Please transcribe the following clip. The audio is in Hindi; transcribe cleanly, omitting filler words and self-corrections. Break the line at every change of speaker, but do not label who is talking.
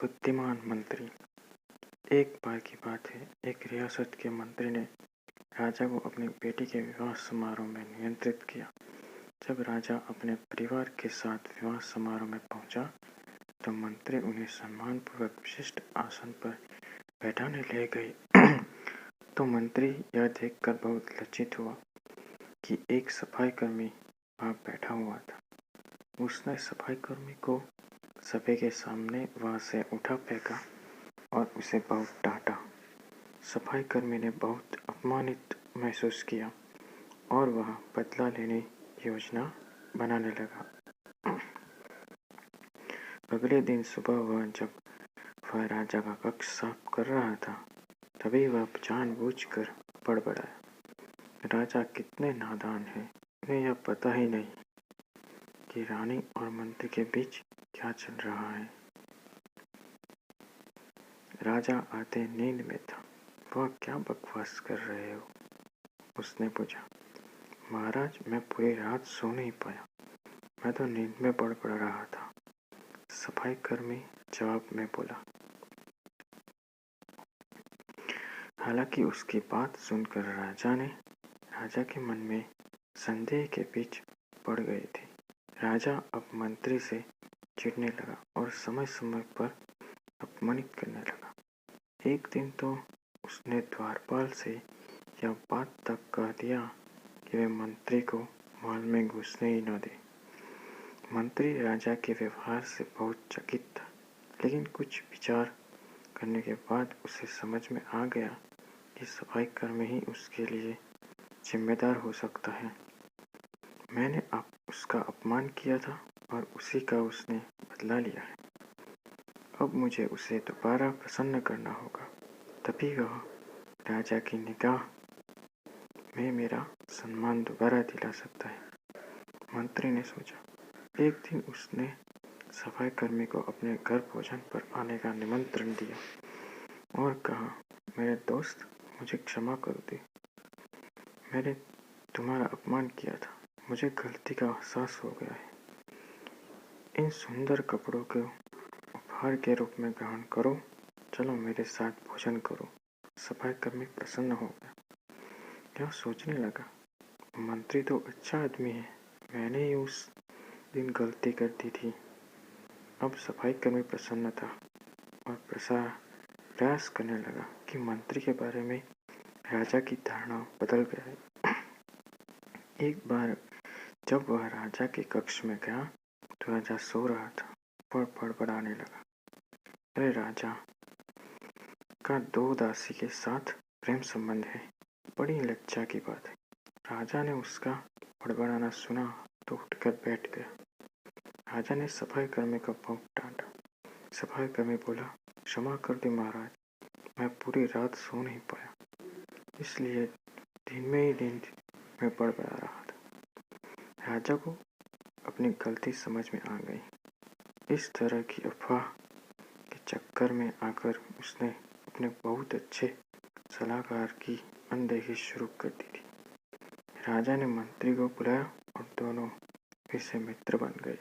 बुद्धिमान मंत्री। एक बार की बात है, एक रियासत के मंत्री ने राजा को अपनी बेटी के विवाह समारोह में नियंत्रित किया। जब राजा अपने परिवार के साथ विवाह समारोह में पहुंचा, तो मंत्री उन्हें सम्मानपूर्वक विशिष्ट आसन पर बैठाने ले गए। तो मंत्री यह देखकर बहुत लज्जित हुआ कि एक सफाई कर्मी वहां बैठा हुआ था। उसने सफाई कर्मी को सभी के सामने वहां से उठा फेंका और उसे बहुत डांटा। सफाई कर्मी ने बहुत अपमानित महसूस किया और वह बदला लेने की योजना बनाने लगा। अगले दिन सुबह जब वह राजा का कक्ष साफ कर रहा था, तभी वह जानबूझकर बड़बड़ाया, राजा कितने नादान हैं, उन्हें यह पता ही नहीं कि रानी और मंत्री के बीच क्या चल रहा है। राजा आते नींद में था। वह क्या बकवास कर रहे हो? उसने पूछा। महाराज, मैं पूरी रात सो नहीं पाया, मैं तो नींद में बड़बड़ा रहा था, सफाई कर्मी जवाब में बोला। हालांकि उसकी बात सुनकर राजा के मन में संदेह के बीच पड़ गए थे। राजा अब मंत्री से चिढ़ने लगा और समय समय पर अपमानित करने लगा। एक दिन तो उसने द्वारपाल से यह बात तक कह दिया कि वे मंत्री को महल में घुसने ही न दे। मंत्री राजा के व्यवहार से बहुत चकित था, लेकिन कुछ विचार करने के बाद उसे समझ में आ गया कि सफाई कर्मी ही उसके लिए जिम्मेदार हो सकता है। मैंने उसका अपमान किया था और उसी का उसने बदला लिया है। अब मुझे उसे दोबारा प्रसन्न करना होगा, तभी वह राजा की निगाह में मेरा सम्मान दोबारा दिला सकता है, मंत्री ने सोचा। एक दिन उसने सफाई कर्मी को अपने घर भोजन पर आने का निमंत्रण दिया और कहा, मेरे दोस्त, मुझे क्षमा कर दे, मैंने तुम्हारा अपमान किया था, मुझे गलती का एहसास हो गया है। इन सुंदर कपड़ों को उपहार के रूप में ग्रहण करो, चलो मेरे साथ भोजन करो। सफाई कर्मी प्रसन्न हो गया। यह सोचने लगा, मंत्री तो अच्छा आदमी है, मैंने ही उस दिन गलती कर दी थी। अब सफाई कर्मी प्रसन्न था और प्रयास करने लगा कि मंत्री के बारे में राजा की धारणा बदल गया है। एक बार जब वह राजा के कक्ष में गया, तो राजा सो रहा था और बड़बड़ाने लगा, अरे राजा का 2 दासी के साथ प्रेम संबंध है, बड़ी लज्जा की बात है। राजा ने उसका बड़बड़ाना सुना तो उठकर बैठ गया। राजा ने सफाई कर्मी को बहुत डांटा। सफाई कर्मी बोला, क्षमा कर दे महाराज, मैं पूरी रात सो नहीं पाया, इसलिए दिन में बड़बड़ा रहा था। राजा को अपनी गलती समझ में आ गई। इस तरह की अफवाह के चक्कर में आकर उसने अपने बहुत अच्छे सलाहकार की अनदेखी शुरू कर दी थी। राजा ने मंत्री को बुलाया और दोनों फिर से मित्र बन गए।